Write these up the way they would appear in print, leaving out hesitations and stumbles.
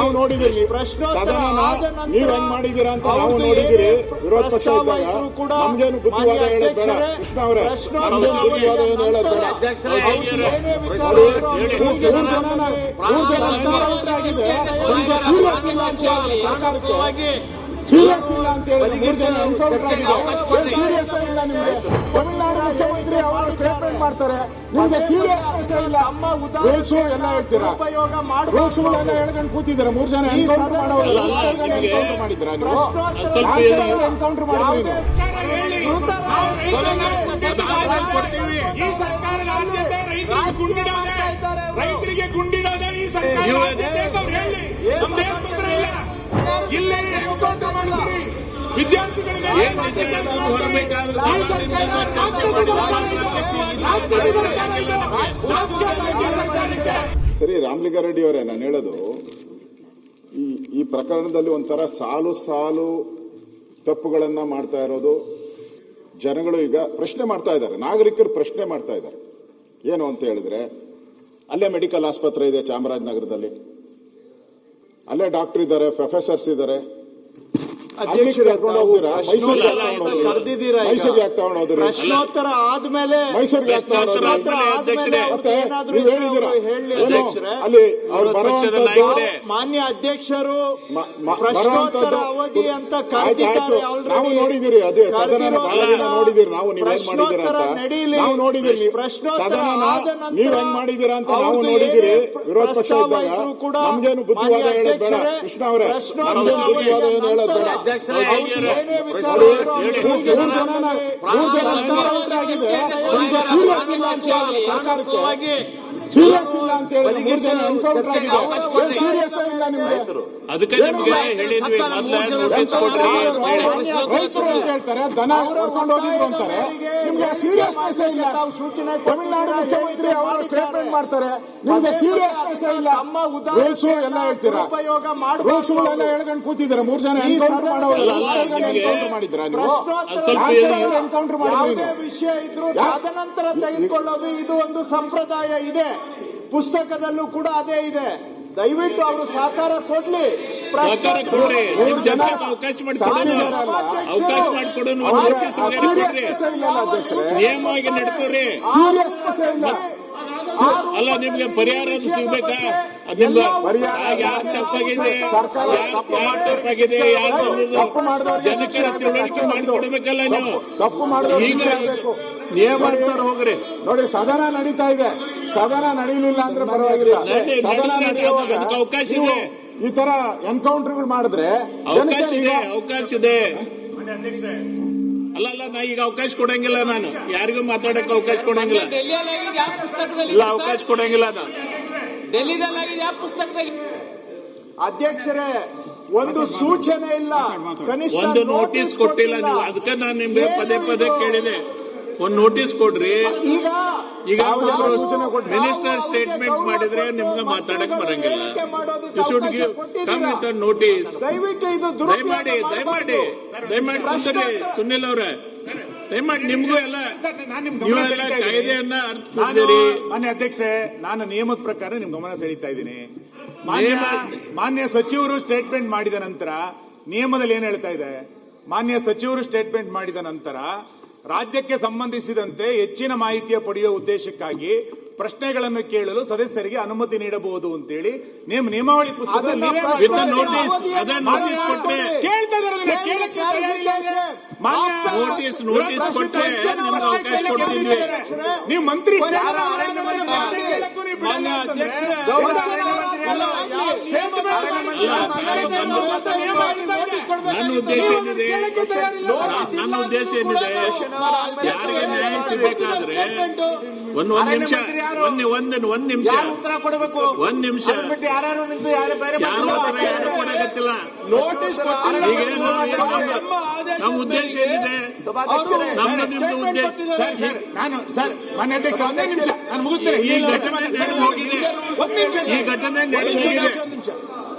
ನಾವು ನೋಡಿದಿರಿ ನೀವ್ ಹೆಂಗ್ ಮಾಡಿದೀರಾ ಅಂತ ನಾವು ನೋಡಿದಿರಿ. ವಿರೋಧ ಪಕ್ಷ ಇದ್ದಾಗ ನಮ್ಗೇನು ಬುದ್ಧಿವಾದ ಹೇಳೋದ್ ಬೇಡ ಕೃಷ್ಣ ಅವರೇ, ನಮ್ಗೇನು ಬುದ್ಧಿವಾದ ಏನು ಹೇಳೋದ್ ಬೇಡ. ಸೀರಿಯಸ್ ಇಲ್ಲ ಅಂತ ಹೇಳಿ 3 ಜನ ಎನ್ಕೌಂಟರ್ ಆಗಿದೆ. ಸೀರಿಯಸ್ ಇಲ್ಲ ನಿಮ್ಗೆ. ತಮಿಳುನಾಡು ಮುಖ್ಯಮಂತ್ರಿ ಅವರು ಸ್ಟೇಟ್ಮೆಂಟ್ ಮಾಡ್ತಾರೆ, ನಿಮ್ಗೆ ಸೀರಿಯಸ್ನೆಸ್ ಇಲ್ಲ. ರೂಲ್ಸ್ ಎಲ್ಲ ಹೇಳ್ತೀರಾ, ರೂಲ್ಸ್ ಎಲ್ಲ ಹೇಳ್ಕೊಂಡು ಕೂತಿದ್ದೀರಾ. 3 ಜನ ಎನ್ಕೌಂಟರ್ ಮಾಡೋಲ್ಲ, ಎನ್ಕೌಂಟರ್ ಮಾಡಿದ್ದೀರಾ ನೀವು? ಎನ್ಕೌಂಟರ್ ಮಾಡಿದ್ದೀರಿ. ರೈತರಿಗೆ ಗುಂಡಿಡೋದ ಈ ಸರ್ಕಾರ ಇಲ್ಲೇ ಎನ್ಕೌಂಟರ್ ಮಾಡ್ತೀರಿ. ವಿದ್ಯಾರ್ಥಿಗಳಿಗೆ ಸರಿ. ರಾಮಲಿಂಗಾರೆಡ್ಡಿ ಅವರೇ, ನಾನು ಹೇಳೋದು ಈ ಪ್ರಕರಣದಲ್ಲಿ ಒಂಥರ ಸಾಲು ಸಾಲು ತಪ್ಪುಗಳನ್ನ ಮಾಡ್ತಾ ಇರೋದು. ಜನಗಳು ಈಗ ಪ್ರಶ್ನೆ ಮಾಡ್ತಾ ಇದ್ದಾರೆ, ನಾಗರಿಕರು ಪ್ರಶ್ನೆ ಮಾಡ್ತಾ ಇದ್ದಾರೆ. ಏನು ಅಂತ ಹೇಳಿದ್ರೆ, ಅಲ್ಲೇ ಮೆಡಿಕಲ್ ಆಸ್ಪತ್ರೆ ಇದೆ ಚಾಮರಾಜನಗರದಲ್ಲಿ, ಅಲ್ಲೇ ಡಾಕ್ಟರ್ ಇದ್ದಾರೆ, ಪ್ರೊಫೆಸರ್ಸ್ ಇದ್ದಾರೆ. ಮೈಸೂರಿಗೆ ಯಾಕೆ ತಗೊಂಡೋದ್ರಿ? ಪ್ರಶ್ನೋತ್ತರ ಆದ್ಮೇಲೆ ಮೈಸೂರಿಗೆ ಯಾಕೆ ಮತ್ತೆ ನೀವು ಹೇಳಿದ್ದೀರಾ ಅಲ್ಲಿ ಅವ್ರು ಬರುವಂತದ್ದು ಮಾನ್ಯ ಅಧ್ಯಕ್ಷರು ಪ್ರಶ್ನೋತ್ತರ ಅವಧಿ ಅಂತ ಕರೆದಿದ್ದಾರೆ. ನಾವು ನೋಡಿದಿರಿ, ಅದೇ ಸದನ ನೋಡಿದಿರಿ ನಾವು. ನೀವೇನ್ ಮಾಡಿದಿರ ಅಂತ ನಾವು ನೋಡಿದಿರಿ. ಸದನ ನೀವ್ ಹೆಂಗ್ ಮಾಡಿದಿರಾ ಅಂತ ನಾವು ನೋಡಿದಿರಿ. ವಿರೋಧ ಪಕ್ಷ ಇದ್ದಾಗ ನಮ್ಗೇನು ಬುದ್ಧಿವಾದ ಹೇಳೋದ್ ಬೇಡ ಕೃಷ್ಣ ಅವರೇ, ನಮ್ಗೇನು ಬುದ್ಧಿವಾದ ಏನು ಹೇಳೋದ್ ಬೇಡ. ಸೀರಿಯಸ್ ಇಲ್ಲ ಅಂತ ಹೇಳಿ 3 ಜನ ಎನ್ಕೌಂಟರ್ ಆಗಿದೆ. ಸೀರಿಯಸ್ ಇಲ್ಲ ನಿಮ್ಗೆ? ಅದಕ್ಕೆ ನಿಮ್ಗೆ ಹೇಳಿದ್ವಿ ರೈತರು ಅಂತ ಹೇಳ್ತಾರೆ, ದನ ಹೊಡ್ಕೊಂಡು ಹೋಗಿದ್ರು ಅಂತಾರೆ. ನಿಮ್ಗೆ ಸೀರಿಯಸ್ನೆಸ್ ಇಲ್ಲ. ತಮಿಳುನಾಡು ಮುಖ್ಯಮಂತ್ರಿ ಅವರು ಸ್ಟೇಟ್ಮೆಂಟ್ ಮಾಡ್ತಾರೆ, ನಿಮ್ಗೆ ಸೀರಿಯಸ್ನೆಸ್ ಇಲ್ಲ. ರೂಲ್ಸ್ ಎಲ್ಲ ಹೇಳ್ತೀರಾ, ರೂಲ್ಸ್ ಎಲ್ಲ ಹೇಳ್ಕೊಂಡು ಕೂತಿದ್ದೀರಾ. 3 ಜನ ಎನ್ಕೌಂಟರ್ ಮಾಡೋಲ್ಲ, ಎನ್ಕೌಂಟರ್ ಮಾಡಿದ್ದೀರಾ ನೀವು? ಎನ್ಕೌಂಟರ್ ಮಾಡಿದ್ರೆ ವಿಷಯ ಇದ್ರು ತದನಂತರ ತೆಗೆದುಕೊಳ್ಳೋದು ಇದು ಒಂದು ಸಂಪ್ರದಾಯ ಇದೆ. ಪುಸ್ತಕದಲ್ಲೂ ಕೂಡ ಅದೇ ಇದೆ. ದಯವಿಟ್ಟು ಅವರು ಸಹಕಾರ ಕೊಡ್ಲಿ. ನಿಯಮವಾಗಿ ನಡ್ಕೋರಿ. ಅಲ್ಲ, ನಿಮ್ಗೆ ಪರಿಹಾರ ಸಿಗ್ಬೇಕಾ? ಯಾರು ತಪ್ಪಾಗಿದೆ, ಜನಕ್ಕೆ ತಿಳುವಳಿಕೆ ಮಾಡಿಕೊಡ್ಬೇಕಲ್ಲ ನೀವು. ತಪ್ಪು ಮಾಡಿದವರು ನಿಯಮ ಹೋಗ್ರಿ. ನೋಡಿ, ಸದನ ನಡೀತಾ ಇದೆ. ಸದನ ನಡೀಲಿಲ್ಲ ಅಂದ್ರೆ ಪರವಾಗಿಲ್ಲ. ಸದನ ನಡೆಯುವಾಗ ಅವಕಾಶ ಇದೆ. ಈ ತರ ಎನ್ಕೌಂಟರ್ಗಳು ಮಾಡಿದ್ರೆ ಅವಕಾಶ ಇದೆ. ಅಲ್ಲ, ನಾ ಈಗ ಅವಕಾಶ ಕೊಡಂಗಿಲ್ಲ. ನಾನು ಯಾರಿಗೂ ಮಾತಾಡಕ್ಕೆ ಅವಕಾಶ ಕೊಡಂಗಿಲ್ಲ. ಇಲ್ಲ, ಅವಕಾಶ ಕೊಡಂಗಿಲ್ಲ ನಾನು. ಅಧ್ಯಕ್ಷರೇ, ಒಂದು ಸೂಚನೆ ಇಲ್ಲ, ಕನಿಷ್ಠ ಒಂದು ನೋಟಿಸ್ ಕೊಟ್ಟಿಲ್ಲ ನೀವು. ಅದಕ್ಕೆ ನಾನು ನಿಮ್ಗೆ ಪದೇ ಪದೇ ಕೇಳಿದೆ, ಒಂದು ನೋಟಿಸ್ ಕೊಡ್ರಿ. ಈಗ ಮಿನಿಸ್ಟರ್ ಸ್ಟೇಟ್ಮೆಂಟ್ ಮಾಡಿದ್ರೆ ನಿಮ್ಗೆ ಮಾತಾಡಕ್ ಬರಂಗಿಲ್ಲ. You should give come with a notice. ದಯಮಾಡಿ ಸುನಿಲ್ ಅವ್ರೆ, ದಯಮಾಡಿ ನಿಮ್ಗೂ ಎಲ್ಲ ನೀವೆಲ್ಲ ಕಾಯ್ದೆಯನ್ನ ಅರ್ಥಿದ್ದೀರಿ. ಮಾನ್ಯ ಅಧ್ಯಕ್ಷೆ, ನಾನು ನಿಯಮದ ಪ್ರಕಾರ ನಿಮ್ ಗಮನ ಸೆಳೀತಾ ಇದ್ದೀನಿ. ಮಾನ್ಯ ಸಚಿವರು ಸ್ಟೇಟ್ಮೆಂಟ್ ಮಾಡಿದ ನಂತರ ನಿಯಮದಲ್ಲಿ ಏನ್ ಹೇಳ್ತಾ ಇದೆ? ಮಾನ್ಯ ಸಚಿವರು ಸ್ಟೇಟ್ಮೆಂಟ್ ಮಾಡಿದ ನಂತರ ರಾಜ್ಯಕ್ಕೆ ಸಂಬಂಧಿಸಿದಂತೆ ಹೆಚ್ಚಿನ ಮಾಹಿತಿಯ ಪಡೆಯುವ ಉದ್ದೇಶಕ್ಕಾಗಿ ಪ್ರಶ್ನೆಗಳನ್ನು ಕೇಳಲು ಸದಸ್ಯರಿಗೆ ಅನುಮತಿ ನೀಡಬಹುದು ಅಂತೇಳಿ ನಿಯಮಾವಳಿ ಪುಸ್ತಕದಲ್ಲಿ ನೀವು ಮಂತ್ರಿ ನನ್ನ ಉದ್ದೇಶ ಏನಿದೆ, ಯಾರಿಗೆ ನ್ಯಾಯ ಸಿಗಬೇಕಾದ್ರೆ ಒಂದ್ ನಿಮಿಷ ಯಾರು ಕೊಡಕತ್ತಿಲ್ಲ. ನಮ್ಮ ಉದ್ದೇಶ ಏನಿದೆ, ಸರ್ ಮಾನ್ಯ ಅಧ್ಯಕ್ಷ ಒಂದೇ ನಿಮಿಷ ನಾನು ಮುಗಿಸ್ತೇನೆ. ಈ ಘಟನೆ ನಡೆದು ಹೋಗಿದೆ.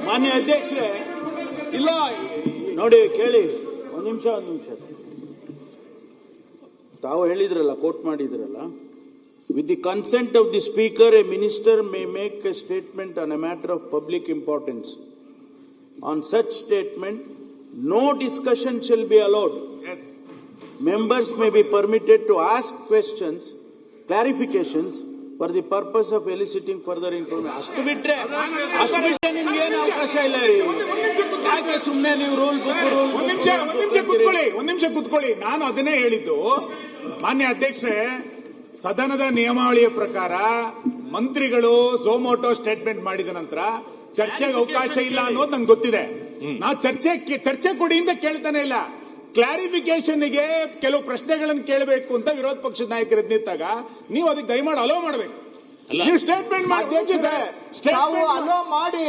ಮಾನ್ಯ ಅಧ್ಯಕ್ಷರೇ, ಇಲ್ಲ ನೋಡಿ ಕೇಳಿ, ಒಂದ್ ನಿಮಿಷ ತಾವು ಹೇಳಿದ್ರಲ್ಲ, ಕೋಟ್ ಮಾಡಿದ್ರಲ್ಲ, with the consent of the speaker a minister may make a statement on a matter of public importance. On such statement, no discussion shall be allowed. Members may be permitted to ask questions, clarifications for the purpose of eliciting further information. ಅಷ್ಟು ಬಿಟ್ರೆ ನಿಮ್ಗೆ ಏನು ಅವಕಾಶ ಇಲ್ಲ ರೀ. ಯಾಕೆ ಸುಮ್ಮನೆ ನೀವು ರೂಲ್ ಒಂದ್ ನಿಮಿಷ ಕುತ್ಕೊಳ್ಳಿ. ನಾನು ಅದನ್ನೇ ಹೇಳಿದ್ದು, ಮಾನ್ಯ ಅಧ್ಯಕ್ಷರೇ, ಸದನದ ನಿಯಮಾವಳಿಯ ಪ್ರಕಾರ ಮಂತ್ರಿಗಳು ಸೋಮೋಟೋ ಸ್ಟೇಟ್ಮೆಂಟ್ ಮಾಡಿದ ನಂತರ ಚರ್ಚೆಗೆ ಅವಕಾಶ ಇಲ್ಲ ಅನ್ನೋದು ನಂಗೆ ಗೊತ್ತಿದೆ. ನಾವು ಚರ್ಚೆ ಕೊಡಿ ಅಂತ ಕೇಳ್ತಾನೆ ಇಲ್ಲ. ಕ್ಲಾರಿಫಿಕೇಶನ್ಗೆ ಕೆಲವು ಪ್ರಶ್ನೆಗಳನ್ನು ಕೇಳಬೇಕು ಅಂತ ವಿರೋಧ ಪಕ್ಷದ ನಾಯಕರು ನಿಂತಾಗ ನೀವು ಅದಕ್ಕೆ ದಯಮಾಡಿ ಅಲೋ ಮಾಡಬೇಕು. ನೀವು ಸ್ಟೇಟ್ಮೆಂಟ್ ಮಾಡಿ ಅಲೋ ಮಾಡಿ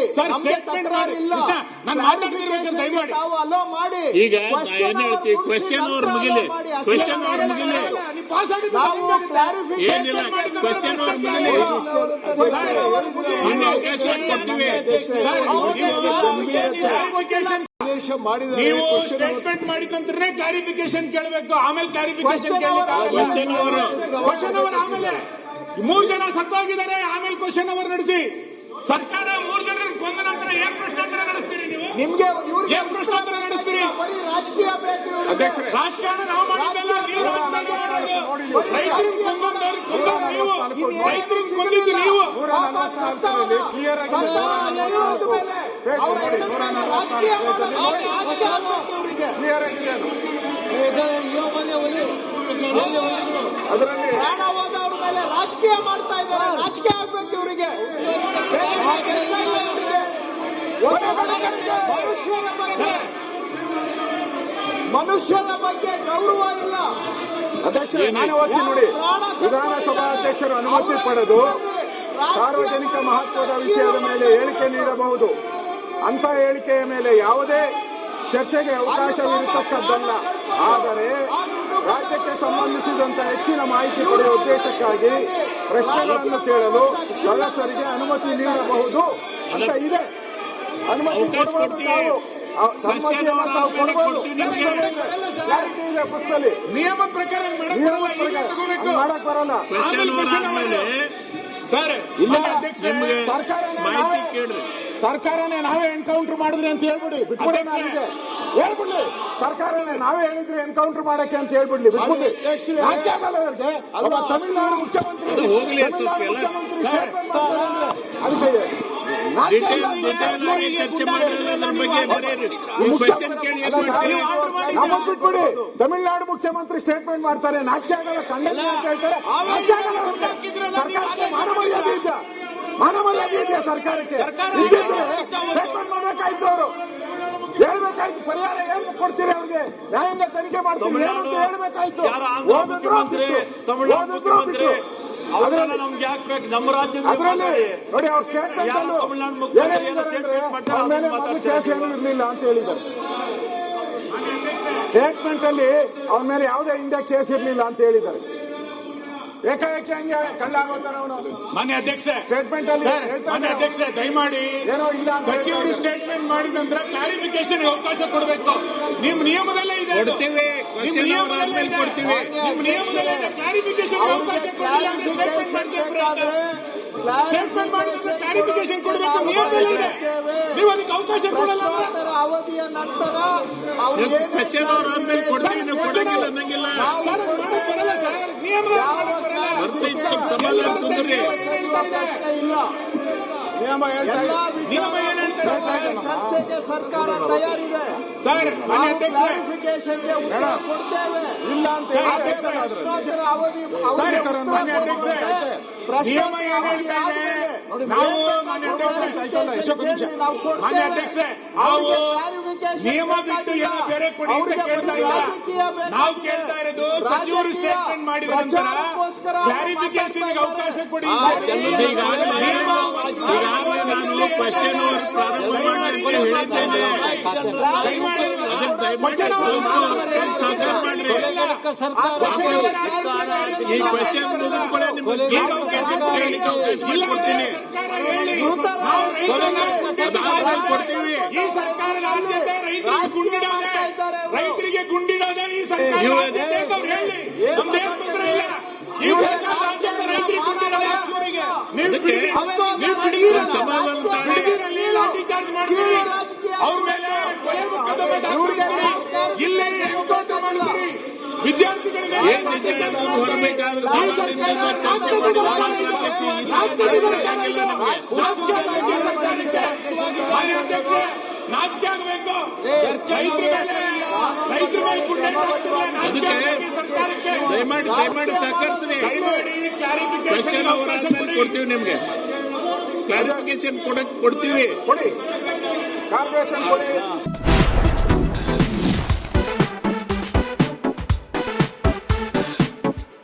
ಅಲೋ ಮಾಡಿ. ಈಗ ಕ್ವೆಶ್ಚನ್ ಅವ್ರ ಮುಗಿಲಿ, ಕ್ವೆಶ್ಚನ್ ಅವ್ರ ಮುಗಿಲಿ, ಏನಿಲ್ಲ ಕ್ವೆಶ್ಚನ್ ಅವ್ರ ಮುಗಿಲಿ. ನೀವು ಸ್ಟೇಟ್ಮೆಂಟ್ ಮಾಡಿದ ನಂತರ ಕ್ಲಾರಿಫಿಕೇಶನ್ ಕೇಳಬೇಕು, ಆಮೇಲೆ ಕ್ಲಾರಿಫಿಕೇಶನ್ ಕ್ವೆಶ್ಚನ್ ಅವರ್ ಆಮೇಲೆ 3 ಜನ ಸತ್ತೋಗಿದ್ದಾರೆ, ಆಮೇಲೆ ಕ್ವೆಶ್ಚನ್ ಅವರ್ ನಡೆಸಿ. ಸರ್ಕಾರ 3 ಜನರ ಕೊಂದ ನಂತರ ಏನ್ ಪ್ರಶ್ನೋತ್ತರ ನಡೆಸ್ತೀರಿ ನೀವು? ನಿಮ್ಗೆ ಏನ್ ಪ್ರಶ್ನೋತ್ತರ ನಡೆಸ್ತೀರಿ? ಬರೀ ರಾಜಕೀಯ ಬೇಕು. ರಾಜಕಾರಣ ನಾವು ಮಾಡಿದ್ದಲ್ಲ, ನೀವು ರೈತರಿಗೆ ಕೊಂದಿದ್ದು ನೀವು. ಅದರಲ್ಲಿ ಪ್ರಾಣ ಹೋದವ್ರ ಮೇಲೆ ರಾಜಕೀಯ ಮಾಡ್ತಾ ಇದ್ದಾರೆ. ರಾಜಕೀಯ ಆಗ್ಬೇಕು ಇವರಿಗೆ. ಮನುಷ್ಯರ ಬಗ್ಗೆ ಗೌರವ ಇಲ್ಲ. ಅಧ್ಯಕ್ಷರೇ, ನಾನು ಓದ್ತೀನಿ ನೋಡಿ. ವಿಧಾನಸಭಾ ಅಧ್ಯಕ್ಷರು ಅನುಮತಿ ಪಡೆದು ಸಾರ್ವಜನಿಕ ಮಹತ್ವದ ವಿಷಯದ ಮೇಲೆ ಹೇಳಿಕೆ ನೀಡಬಹುದು. ಅಂತ ಹೇಳಿಕೆಯ ಮೇಲೆ ಯಾವುದೇ ಚರ್ಚೆಗೆ ಅವಕಾಶವಿರತಕ್ಕದ್ದಲ್ಲ. ಆದರೆ ರಾಜ್ಯಕ್ಕೆ ಸಂಬಂಧಿಸಿದಂತೆ ಹೆಚ್ಚಿನ ಮಾಹಿತಿ ಪಡೆಯುವ ಉದ್ದೇಶಕ್ಕಾಗಿ ಪ್ರಶ್ನೆಗಳನ್ನು ಕೇಳಲು ಸದಸ್ಯರಿಗೆ ಅನುಮತಿ ನೀಡಬಹುದು ಅಂತ ಇದೆ. ಅನುಮತಿ ಕೊಡಬಹುದು. ನಾವು ಅನುಮತಿಯನ್ನು ತಾವು ಕೊಡಬಹುದು. ಕ್ಲಾರಿಟಿ ಇದೆ ಪುಸ್ತಕದಲ್ಲಿ. ನಿಯಮ ಪ್ರಕಾರ ಮಾಡಕ್ ಬರಲ್ಲ. ಸರ್, ಸರ್ಕಾರನೇ ನಾವೇ ಎನ್ಕೌಂಟರ್ ಮಾಡಿದ್ರಿ ಅಂತ ಹೇಳ್ಬಿಡಿ, ಬಿಟ್ಬಿಡಿ. ನನಗೆ ಹೇಳ್ಬಿಡ್ಲಿ, ಸರ್ಕಾರನೇ ನಾವೇ ಹೇಳಿದ್ರಿ ಎನ್ಕೌಂಟರ್ ಮಾಡಕ್ಕೆ ಅಂತ ಹೇಳ್ಬಿಡ್ಲಿ, ಬಿಟ್ಬಿಡ್ಲಿ. ನಾಚಿಕೆ ಆಗಲ್ಲ ಅವ್ರಿಗೆ. ತಮಿಳುನಾಡು ಮುಖ್ಯಮಂತ್ರಿ ಅದಕ್ಕೆ ನಮಗ್ ಬಿಟ್ಬಿಡಿ. ತಮಿಳುನಾಡು ಮುಖ್ಯಮಂತ್ರಿ ಸ್ಟೇಟ್ಮೆಂಟ್ ಮಾಡ್ತಾರೆ, ನಾಚಿಕೆ ಆಗಲ್ಲ, ಖಂಡನೆ ಅಂತ ಹೇಳ್ತಾರೆ. ಸರ್ಕಾರಕ್ಕೆ ಮಾನಮರ್ಯಾದೆ ಇದೆಯಾ? ಮಾನಮರ್ಯಾದೆ ಇದೆಯಾ ಸರ್ಕಾರಕ್ಕೆ? ಸ್ಟೇಟ್ಮೆಂಟ್ ಮಾಡ್ಬೇಕಾಯ್ತು, ಅವರು ಹೇಳ್ಬೇಕಾಯ್ತು. ಪರಿಹಾರ ಏನ್ ಕೊಡ್ತೀರಿ ಅವ್ರಿಗೆ? ನ್ಯಾಯಾಂಗ ತನಿಖೆ ಮಾಡ್ತೀವಿ ಏನು ಅಂತ ಹೇಳ್ಬೇಕಾಯ್ತು. ಓದಿದ್ರು ಬಿಟ್ಟು ಅದರಲ್ಲಿ ನೋಡಿ ಅವ್ರ ಸ್ಟೇಟ್ಮೆಂಟ್ ಅಲ್ಲೂ ಏನ್ ಹೇಳಿದ್ದಾರೆ ಅಂದ್ರೆ ಅವ್ರ ಮೇಲೆ ಮೊದಲು ಕೇಸ್ ಏನೂ ಇರಲಿಲ್ಲ ಅಂತ ಹೇಳಿದ್ದಾರೆ. ಸ್ಟೇಟ್ಮೆಂಟ್ ಅಲ್ಲಿ ಅವನ ಮೇಲೆ ಯಾವುದೇ ಹಿಂದೆ ಕೇಸ್ ಇರಲಿಲ್ಲ ಅಂತ ಹೇಳಿದ್ದಾರೆ. ಏಕಾಏಕಿ ಹಂಗೆ ಕಳ್ಳಾಗೋತಾನೆ ಅವನು. ಮಾನ್ಯ ಅಧ್ಯಕ್ಷ, ಸ್ಟೇಟ್ಮೆಂಟ್ ಅಲ್ಲಿ ಅಧ್ಯಕ್ಷ ದಯಮಾಡಿ ಏನೋ ಇಲ್ಲ ಸಚಿವರು ಸ್ಟೇಟ್ಮೆಂಟ್ ಮಾಡಿದ ನಂತರ ಕ್ಲಾರಿಫಿಕೇಶನ್ ಅವಕಾಶ ಕೊಡಬೇಕು. ನಿಮ್ಮ ನಿಯಮದಲ್ಲೇ ಇದೆ, ನಿಮ್ಮ ನಿಯಮದಲ್ಲೇ ಇದೆ, ನಿಮ್ಮ ನಿಯಮದಲ್ಲೇ ಇದೆ. ಕ್ಲಾರಿಫಿಕೇಶನ್ ಅವಕಾಶ ಕೊಡಲಿಲ್ಲ ಅಂದ್ರೆ ಸ್ಟೇಟ್ಮೆಂಟ್ ಮಾಡಿದ್ರೆ ಕ್ಲಾರಿಫಿಕೇಶನ್ ಕೊಡಬೇಕು, ನಿಯಮದಲ್ಲೇ ಇದೆ. ನೀವು ಅದಕ್ಕೆ ಅವಕಾಶ ಕೊಡಲ್ಲ. ಅವಧಿಯ ನಂತರ ನಿಯಮ ಚರ್ಚೆಗೆ ಸರ್ಕಾರ ತಯಾರಿದೆ. ಕ್ಲಾರಿಫಿಕೇಶನ್ಗೆ ಉತ್ತರ ಕೊಡ್ತೇವೆ. ಇಲ್ಲ ಅಂತ ಪ್ರಶ್ನೋತ್ತರ ಅವಧಿ ನಿಯಮ ಬಿಟ್ಟು ಏನೋ ಬೇರೆ ಕೊಡಿ ಅಂತ ಕೇಳ್ತಾ ಇಲ್ಲ. ನಾವು ಕೇಳ್ತಾ ಇರೋದು ಸಚಿವರು ಸ್ಟೇಟ್ಮೆಂಟ್ ಮಾಡಿದ ನಂತರ ಕ್ಲಾರಿಫಿಕೇಶನ್ ಅವಕಾಶ ಕೊಡಿ. ನಾನು ಕ್ವೆಶ್ಚನ್ ಪ್ರಾರಂಭ ಮಾಡಿ ಹೇಳಿದ್ದೇನೆ. ಈ ಕ್ವೆಶ್ಚನ್ ಕೊಡ್ತೀವಿ. ಈ ಸರ್ಕಾರದ ಆದ್ಯತೆ ರೈತರಿಗೆ ಗುಂಡಿಡೋದೇ ಈ ಸರ್ಕಾರ ಆದ್ಯತೆ ಅಂತ ಹೇಳಿ. ನಮ್ದೇನು ತೊಂದರೆ ಇಲ್ಲ. ಈ ಸರ್ಕಾರದ ಆದ್ಯತೆ ರೈತರಿಗೆ ಗುಂಡಿಡೋದೇ. ನೀವು ಲಾಠಿ ಚಾರ್ಜ್ ಮಾಡ್ತೀವಿ. ಅವ್ರು ಏನ್ ನಿಜ ಎಲ್ಲ ಹೊರಬೇಕಾದ್ರೆ ಸದನದಿಂದ ಚರ್ಚೆ ಮಾಡಿ ನಾಚಿಕೆ ಆಗಬೇಕು. ರೈತರ ಮೇಲೆ ಗುಂಡೆ ಹಾಕ್ತಿರಲ್ಲ, ನಾಚಿಕೆ ಆಗ್ಬೇಕು ಈ ಸರ್ಕಾರಕ್ಕೆ. ದಯಮಾಡಿ ಸಹಕರಿಸ್ರಿ. ದಯಮಾಡಿ ಕ್ಲಾರಿಫಿಕೇಶನ್ ಕ್ವಶನ್ ಅವರ್ ಆದ್ಮೇಲೆ ಕೊಡ್ತೀವಿ ನಿಮ್ಗೆ, ಕ್ಲಾರಿಫಿಕೇಶನ್ ಕೊಡ್ತೀವಿ. ಕೊಡಿ ಕಾರ್ಪೊರೇಷನ್ ಕೊಡಿ.